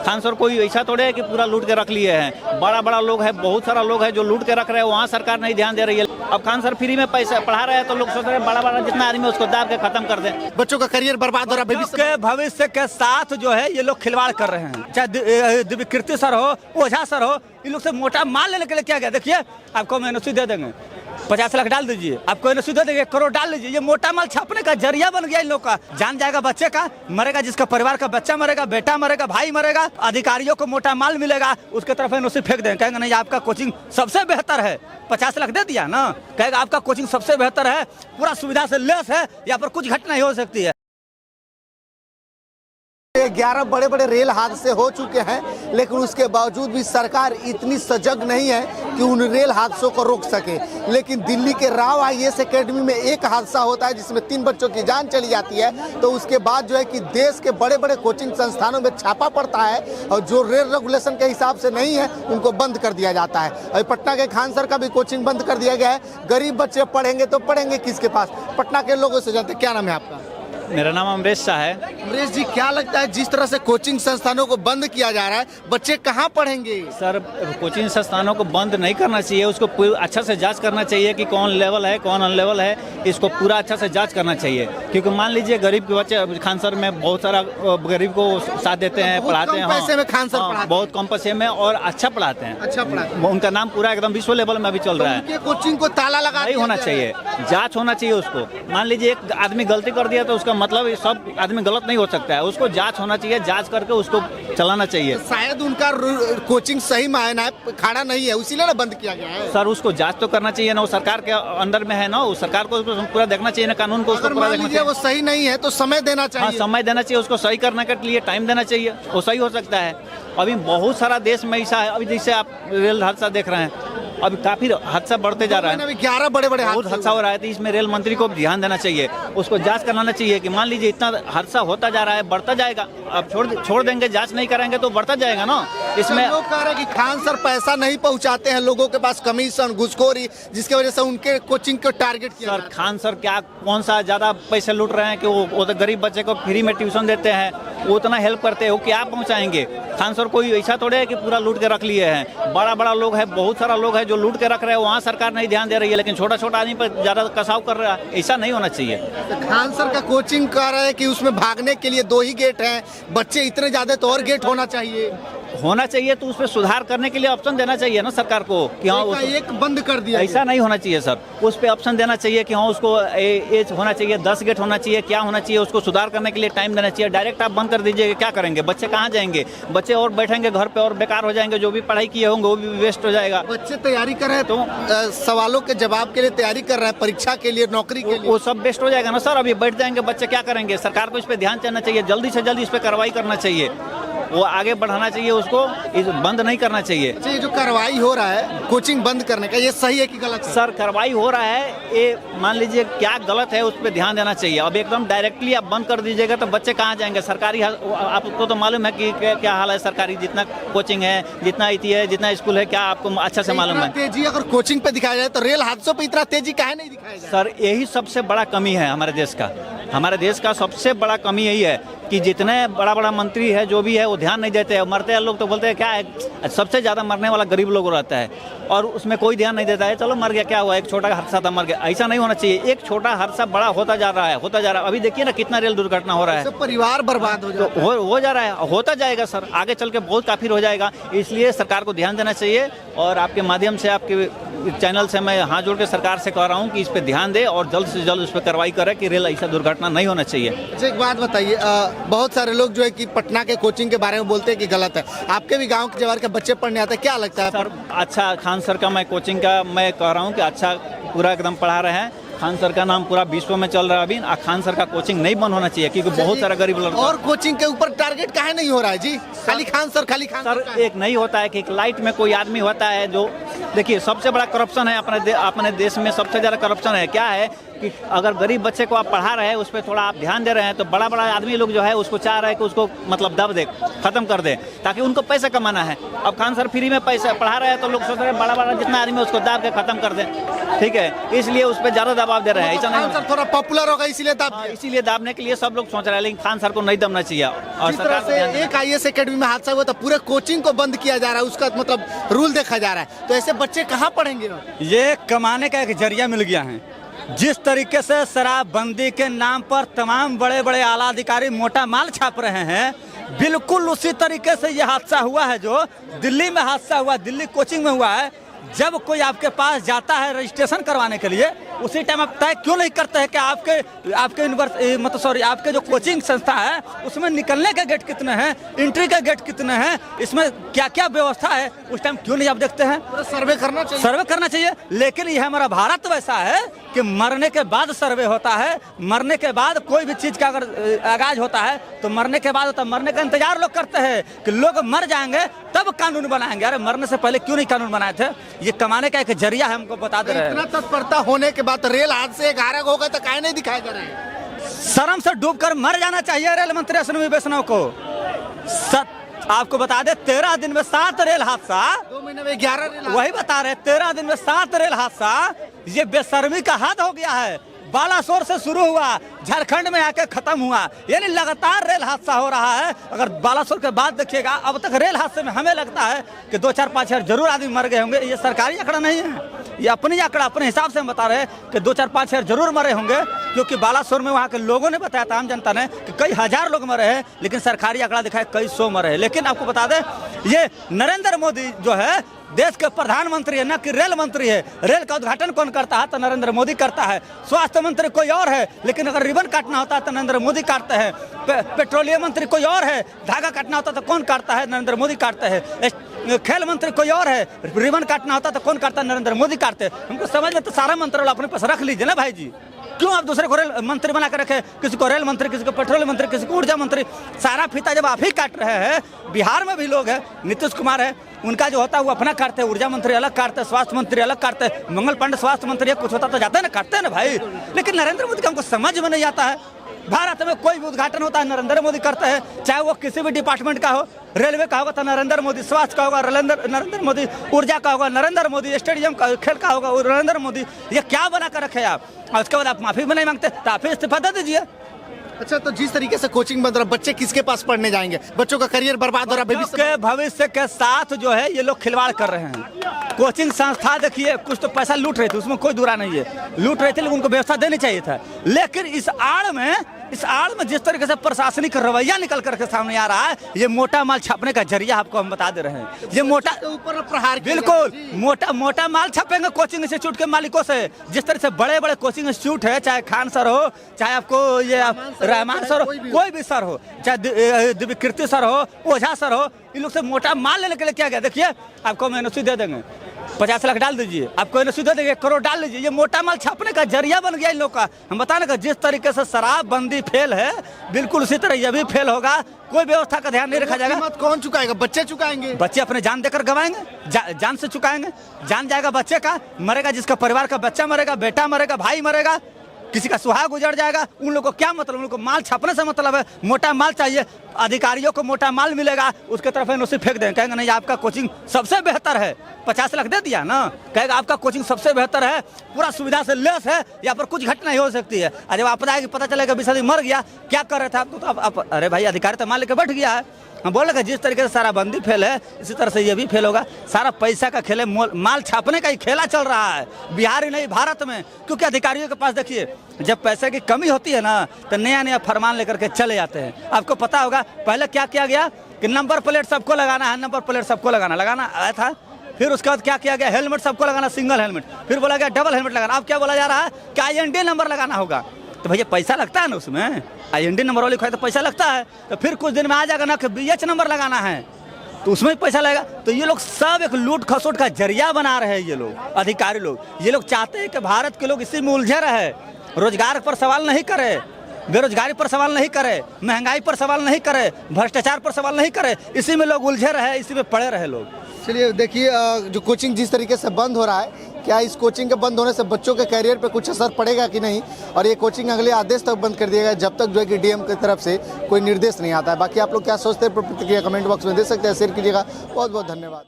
Khan sir कोई ऐसा थोड़े है कि पूरा लूट के रख लिए हैं। बड़ा बड़ा लोग है, बहुत सारा लोग है जो लूट के रख रहे हैं, वहाँ सरकार नहीं ध्यान दे रही है। अब खान सर फ्री में पैसा पढ़ा रहे हैं तो लोग सोच रहे हैं बड़ा बड़ा जितना आदमी उसको दाब के खत्म कर दें। बच्चों का करियर बर्बाद हो रहा है, भविष्य के साथ जो है ये लोग खिलवाड़ कर रहे हैं। चाहे दिव्यकीर्ति सर हो, ओझा सर हो, इन लोग से मोटा माल लेने के लिए क्या गया। देखिए आपको हम एनओसी दे देंगे, 50 लाख डाल दीजिए, आपको एनओसी दे देंगे, 1 करोड़ डाल लीजिए। ये मोटा माल छापने का जरिया बन गया इन लोग का। जान जाएगा बच्चे का, मरेगा जिसका परिवार का बच्चा मरेगा, बेटा मरेगा, भाई मरेगा, अधिकारियों को मोटा माल मिलेगा, उसके तरफ एनओसी फेंक देंगे। कहेंगे नहीं आपका कोचिंग सबसे बेहतर है, 50 लाख दे दिया ना, कहेगा आपका कोचिंग सबसे बेहतर है, पूरा सुविधा से लेस है, यहाँ पर कुछ घटना ही हो सकती है। 11 बड़े बड़े रेल हादसे हो चुके हैं, लेकिन उसके बावजूद भी सरकार इतनी सजग नहीं है कि उन रेल हादसों को रोक सके। लेकिन दिल्ली के राव आईएएस एकेडमी में एक हादसा होता है जिसमें 3 बच्चों की जान चली जाती है, तो उसके बाद जो है कि देश के बड़े बड़े कोचिंग संस्थानों में छापा पड़ता है और जो रेल रेगुलेशन के हिसाब से नहीं है उनको बंद कर दिया जाता है। अभी पटना के खान सर का भी कोचिंग बंद कर दिया गया है। गरीब बच्चे पढ़ेंगे तो पढ़ेंगे किसके पास? पटना के लोगों से जानते। क्या नाम है आपका? मेरा नाम अमरेश शाह है। अमरेश जी, क्या लगता है जिस तरह से कोचिंग संस्थानों को बंद किया जा रहा है, बच्चे कहाँ पढ़ेंगे? सर कोचिंग संस्थानों को बंद नहीं करना चाहिए, उसको अच्छा से जांच करना चाहिए कि कौन लेवल है कौन अनलेवल है, इसको पूरा अच्छा से जांच करना चाहिए। क्योंकि मान लीजिए गरीब के बच्चे खान सर में बहुत सारा गरीब को साथ देते हैं, पढ़ाते हैं, पैसे में खान सर पढ़ाते बहुत कम पैसे में और अच्छा पढ़ाते हैं। अच्छा पढ़ाते हैं। उनका नाम पूरा एकदम विश्व लेवल में अभी चल रहा है। कोचिंग को ताला लगा नहीं होना चाहिए, जांच होना चाहिए उसको। मान लीजिए एक आदमी गलती कर दिया तो उसका मतलब सब आदमी गलत नहीं हो सकता है, उसको जांच होना चाहिए, जांच करके उसको चलाना चाहिए। शायद उनका कोचिंग सही मायना खड़ा नहीं है, इसीलिए ना बंद किया गया है। सर उसको जांच तो करना चाहिए ना, वो सरकार के अंदर में है ना, उस सरकार को उसको पूरा देखना चाहिए ना, कानून को उसको पूरा देखना चाहिए। वो सही नहीं है तो समय देना चाहिए। हाँ, समय देना चाहिए, उसको सही करने के लिए टाइम देना चाहिए, वो सही हो सकता है। अभी बहुत सारा देश में ऐसा है, अभी जैसे आप रेल हादसा देख रहे हैं, अभी काफी हादसा बढ़ते जा रहा है। अभी 11 बड़े बड़े बहुत हादसा हो रहा है, तो इसमें रेल मंत्री को ध्यान देना चाहिए, उसको जांच कराना चाहिए कि मान लीजिए इतना हादसा होता जा रहा है, बढ़ता जाएगा, अब छोड़ देंगे, जांच नहीं करेंगे तो बढ़ता जाएगा ना। इसमें लोग कह रहे हैं कि खान सर पैसा नहीं पहुंचाते हैं लोगों के पास, कमीशन घुसखोरी, जिसकी वजह से उनके कोचिंग को टारगेट किया। सर खान सर क्या कौन सा ज्यादा पैसे लूट रहे हैं कि वो तो गरीब बच्चे को फ्री में ट्यूशन देते हैं, वो उतना हेल्प करते हैं, वो क्या पहुंचाएंगे? खान सर कोई ऐसा थोड़े है कि पूरा लूट के रख लिए हैं। बड़ा बड़ा लोग है, बहुत सारा लोग है जो लूट के रख रहे हैं, वहाँ सरकार नहीं ध्यान दे रही है, लेकिन छोटा छोटा आदमी पर ज्यादा कसाव कर रहा है। ऐसा नहीं होना चाहिए। खान सर का कोचिंग कह रहे हैं कि उसमें भागने के लिए 2 ही गेट हैं, बच्चे इतने ज्यादा तो और गेट होना चाहिए तो उसमें सुधार करने के लिए ऑप्शन देना चाहिए ना सरकार को कि हाँ एक बंद कर दिया। ऐसा नहीं होना चाहिए सर, उस पर ऑप्शन देना चाहिए कि हाँ उसको एज होना चाहिए, 10 गेट होना चाहिए, क्या होना चाहिए, उसको सुधार करने के लिए टाइम देना चाहिए। डायरेक्ट आप बंद कर दीजिए, क्या करेंगे? बच्चे कहाँ जाएंगे? बच्चे और बैठेंगे घर पे और बेकार हो जाएंगे, जो भी पढ़ाई किए होंगे वो भी वेस्ट हो जाएगा। बच्चे तैयारी कर रहे हैं तो सवालों के जवाब के लिए तैयारी कर रहे हैं, परीक्षा के लिए, नौकरी के लिए, वो सब वेस्ट हो जाएगा ना सर। अभी बैठ जाएंगे बच्चे, क्या करेंगे? सरकार को इस पर ध्यान देना चाहिए, जल्दी से जल्दी इस पर कार्रवाई करना चाहिए, वो आगे बढ़ाना चाहिए, उसको बंद नहीं करना चाहिए। ये जो कार्रवाई हो रहा है कोचिंग बंद करने का, ये सही है कि गलत है? सर कार्रवाई हो रहा है, ये मान लीजिए क्या गलत है उस पर ध्यान देना चाहिए। अब एकदम डायरेक्टली आप बंद कर दीजिएगा तो बच्चे कहाँ जाएंगे? सरकारी आपको तो मालूम है कि क्या हाल है सरकारी, जितना कोचिंग है, जितना IT है, जितना स्कूल है, क्या आपको अच्छा से मालूम है? तेजी अगर कोचिंग पे दिखाया जाए तो रेल हादसों पे इतना तेजी काहे नहीं दिखाया जाए? सर यही सबसे बड़ा कमी है हमारे देश का। हमारे देश का सबसे बड़ा कमी यही है कि जितने बड़ा बड़ा मंत्री है, जो भी है, वो ध्यान नहीं देते हैं। मरते हैं लोग तो बोलते हैं क्या है, सबसे ज़्यादा मरने वाला गरीब लोग रहता है और उसमें कोई ध्यान नहीं देता है। चलो मर गया, क्या हुआ, एक छोटा हादसा था, मर गया। ऐसा नहीं होना चाहिए, एक छोटा हादसा बड़ा होता जा रहा है। अभी देखिए ना कितना रेल दुर्घटना हो रहा है, परिवार बर्बाद हो जा रहा है, होता जाएगा सर, आगे चल के बहुत काफी हो जाएगा। इसलिए सरकार को ध्यान देना चाहिए और आपके माध्यम से, आपके चैनल से मैं हाथ जोड़ के सरकार से कह रहा हूँ कि इस पर ध्यान दे और जल्द से जल्द उस पर कार्रवाई करे कि रेल ऐसा दुर्घटना नहीं होना चाहिए। एक बात बताइए, बहुत सारे लोग जो है कि पटना के कोचिंग के बारे में बोलते हैं कि गलत है, आपके भी गांव के जवार के बच्चे पढ़ने आते हैं, क्या लगता है? सर अच्छा, खान सर का मैं कोचिंग का मैं कह रहा हूँ कि अच्छा पूरा एकदम पढ़ा रहे हैं। खान सर का नाम पूरा विश्व में चल रहा है अभी। खान सर का कोचिंग नहीं बंद होना चाहिए क्योंकि बहुत सारा गरीब लड़का। और कोचिंग के ऊपर टारगेट काहे नहीं हो रहा है जी? खाली खान सर सर एक नहीं होता है कि एक लाइट में कोई आदमी होता है जो, देखिए सबसे बड़ा करप्शन है अपने देश में, सबसे ज़्यादा करप्शन है। क्या है कि अगर गरीब बच्चे को आप पढ़ा रहे हैं, उस पर थोड़ा आप ध्यान दे रहे हैं, तो बड़ा बड़ा आदमी लोग जो है उसको चाह रहे हैं कि उसको मतलब दब दे, खत्म कर दे, ताकि उनको पैसा कमाना है। अब खान सर फ्री में पैसा पढ़ा रहे हैं तो लोग सोच रहे हैं बड़ा बड़ा जितना आदमी उसको दाब के खत्म कर दे, ठीक है, इसलिए उस पर ज़्यादा दबाव दे रहे हैं। ऐसा नहीं, सर थोड़ा पॉपुलर होगा इसलिए दाब, इसीलिए दाबने के लिए सब लोग सोच रहे हैं, लेकिन खान सर को नहीं दबना चाहिए। और जिस तरह से एक IAS एकेडमी में हादसा हुआ था, पूरे कोचिंग को बंद किया जा रहा है, उसका मतलब रूल देखा जा रहा है, तो ऐसे बच्चे कहाँ पढ़ेंगे? ये कमाने का एक जरिया मिल गया है। जिस तरीके से शराबबंदी के नाम पर तमाम बड़े बड़े आला अधिकारी मोटा माल छाप रहे हैं, बिल्कुल उसी तरीके से ये हादसा हुआ है जो दिल्ली में हादसा हुआ, दिल्ली कोचिंग में हुआ है। जब कोई आपके पास जाता है रजिस्ट्रेशन करवाने के लिए, उसी टाइम आप तय क्यों नहीं करते हैं कि आपके मतलब सॉरी आपके जो कोचिंग संस्था है उसमें निकलने के गेट कितने हैं, एंट्री के गेट कितने हैं, इसमें क्या क्या व्यवस्था है, उस टाइम क्यों नहीं आप देखते हैं? सर्वे करना चाहिए, सर्वे करना चाहिए। लेकिन यह हमारा भारत वैसा है कि मरने के बाद सर्वे होता है, मरने के बाद कोई भी चीज़ का अगर आगाज होता है तो मरने के बाद होता है। मरने का इंतजार लोग करते हैं कि लोग मर जाएंगे तब कानून बनाएंगे। अरे मरने से पहले क्यों नहीं कानून बनाए थे? ये कमाने का एक जरिया है, हमको बता दे रहे हैं। इतना तत्परता होने के बाद रेल हादसे घायक हो गए तो काहे नहीं दिखाया जा रहा है? शर्म से डूबकर मर जाना चाहिए रेल मंत्री अश्विनी वैष्णव को। आपको बता दे 13 दिन में 7 रेल हादसा, 2 महीने में 11 रेल, वही बता रहे 13 दिन में 7 रेल हादसा। ये बेशर्मी का हद हो गया है। बालासोर से शुरू हुआ, झारखंड में आके खत्म हुआ, यानी लगातार रेल हादसा हो रहा है। अगर बालासोर के बाद देखिएगा, अब तक रेल हादसे में हमें लगता है कि 2-4-5 हजार जरूर आदमी मर गए होंगे। ये सरकारी आंकड़ा नहीं है, ये अपनी आंकड़ा अपने हिसाब से हम बता रहे हैं कि 2-4-5 हजार जरूर मरे होंगे, क्योंकि बालासोर में वहाँ के लोगों ने बताया था, आम जनता ने, कि कई हजार लोग मरे हैं, लेकिन सरकारी आंकड़ा दिखाए कई 100 मरे हैं। लेकिन आपको बता दें, ये नरेंद्र मोदी जो है देश के प्रधानमंत्री है, न कि रेल मंत्री है। रेल का उद्घाटन कौन करता है? तो नरेंद्र मोदी करता है। स्वास्थ्य मंत्री कोई और है, लेकिन अगर रिबन काटना होता है तो नरेंद्र मोदी काटते हैं। पेट्रोलियम मंत्री कोई और है, धागा काटना होता तो कौन काटता है? नरेंद्र मोदी काटते हैं। खेल मंत्री कोई और है, रिबन काटना होता तो कौन काटता है? नरेंद्र मोदी काटते हैं। हमको समझ में तो सारा मंत्रालय अपने पास रख लीजिए ना भाई जी। क्यों आप दूसरे को रेल मंत्री बना कर रखे? किसी को रेल मंत्री, किसी को पेट्रोलियम मंत्री, किसी को ऊर्जा मंत्री। सारा फीता जब आप ही काट रहे हैं, बिहार में भी लोग हैं, नीतीश कुमार है, उनका जो होता है वो अपना काटते हैं, ऊर्जा मंत्री अलग काटते हैं, स्वास्थ्य मंत्री अलग काटते हैं, मंगल पांडे स्वास्थ्य मंत्री, कुछ होता तो जाते हैं ना, काटते हैं ना भाई। लेकिन नरेंद्र मोदी का हमको समझ में नहीं आता है। भारत में कोई भी उद्घाटन होता है नरेंद्र मोदी करते हैं, चाहे वो किसी भी डिपार्टमेंट का हो। रेलवे का होगा तो नरेंद्र मोदी, स्वास्थ्य का होगा नरेंद्र मोदी, ऊर्जा का होगा नरेंद्र मोदी, स्टेडियम का खेल का होगा नरेंद्र मोदी। ये क्या बना कर रखे आप? और उसके बाद आप माफी भी नहीं मांगते, तो आप इस्तीफा दे दीजिए। अच्छा, तो जिस तरीके से कोचिंग बंद रहा, बच्चे किसके पास पढ़ने जाएंगे? बच्चों का करियर बर्बाद हो रहा है। भविष्य के साथ जो है ये लोग खिलवाड़ कर रहे हैं। कोचिंग संस्था देखिए, कुछ तो पैसा लूट रहे थे, उसमें कोई दुरा नहीं है, लूट रहे थे, लेकिन उनको व्यवस्था देनी चाहिए था। लेकिन इस आड़ में जिस तरीके से प्रशासनिक रवैया निकल करके सामने आ रहा है, ये मोटा माल छापने का जरिया आपको हम बता दे रहे हैं। ये मोटा ऊपर प्रहार, बिल्कुल मोटा माल छापेंगे कोचिंग इंस्टीट्यूट के मालिकों से। जिस तरह से बड़े बड़े कोचिंग इंस्टीट्यूट है, चाहे खान सर हो, चाहे आपको ये रहमान सर हो, कोई भी सर हो, चाहे दिव्यकीर्ति सर हो, ओझा सर हो, इन लोग से मोटा माल लेने के लिए क्या गया? देखिए, आपको हम NOC दे देंगे, 50 लाख डाल दीजिए, आपको NOC दे देंगे, 1 करोड़ डाल लीजिए। ये मोटा माल छापने का जरिया बन गया इन लोग का। हम बताने का, जिस तरीके से शराबबंदी फेल है, बिल्कुल उसी तरह यह भी फेल होगा। कोई व्यवस्था का ध्यान नहीं रखा जाएगा। कीमत कौन चुकाएगा? बच्चे चुकाएंगे। बच्चे अपने जान देकर गवाएंगे, जान से चुकाएंगे। जान जाएगा बच्चे का, मरेगा जिसका परिवार का बच्चा मरेगा, बेटा मरेगा, भाई मरेगा, किसी का सुहाग गुजर जाएगा। उन लोगों को क्या मतलब? उन लोगों को माल छापने से मतलब है, मोटा माल चाहिए। अधिकारियों को मोटा माल मिलेगा, उसके तरफ NOC फेंक देंगे, कहेंगे नहीं आपका कोचिंग सबसे बेहतर है। 50 लाख दे दिया ना, कहेगा आपका कोचिंग सबसे बेहतर है, पूरा सुविधा से लेस है, यहाँ पर कुछ घटना ही हो सकती है। और जब आपदा आएगी, पता चलेगा 20 आदमी मर गया, क्या कर रहे थे आप? तो आप अरे भाई, अधिकारी तो माल लेकर बैठ गया है। हम बोल रहे जिस तरीके से सारा बंदी फेल है, इसी तरह से ये भी फेल होगा। सारा पैसा का खेल है, माल छापने का ही खेला चल रहा है, बिहार ही नहीं भारत में। क्योंकि अधिकारियों के पास देखिए, जब पैसे की कमी होती है ना, तो नया फरमान लेकर के चले जाते हैं। आपको पता होगा पहले क्या किया गया कि नंबर प्लेट सबको लगाना है, नंबर प्लेट सबको लगाना आया था। फिर उसके बाद क्या किया गया? हेलमेट सबको लगाना, सिंगल हेलमेट। फिर बोला गया डबल हेलमेट लगाना। अब क्या बोला जा रहा है कि IND नंबर लगाना होगा। तो भैया पैसा लगता है ना उसमें, IND नंबर वाले तो पैसा लगता है। तो फिर कुछ दिन में आ जाएगा ना कि BH नंबर लगाना है, तो उसमें पैसा लगेगा। तो ये लोग सब एक लूट खसोट का जरिया बना रहे हैं। ये लोग अधिकारी लोग, ये लोग चाहते हैं कि भारत के लोग इसी में उलझे रहे, रोजगार पर सवाल नहीं करे, बेरोजगारी पर सवाल नहीं करे, महंगाई पर सवाल नहीं करे, भ्रष्टाचार पर सवाल नहीं करे, इसी में लोग उलझे रहे, इसी में पड़े रहे लोग। चलिए देखिए, जो कोचिंग जिस तरीके से बंद हो रहा है, क्या इस कोचिंग के बंद होने से बच्चों के करियर पे कुछ असर पड़ेगा कि नहीं, और ये कोचिंग अगले आदेश तक बंद कर दिया गया जब तक जो है कि डीएम की तरफ से कोई निर्देश नहीं आता है। बाकी आप लोग क्या सोचते हैं प्रतिक्रिया कमेंट बॉक्स में दे सकते हैं, शेयर कीजिएगा। बहुत बहुत धन्यवाद।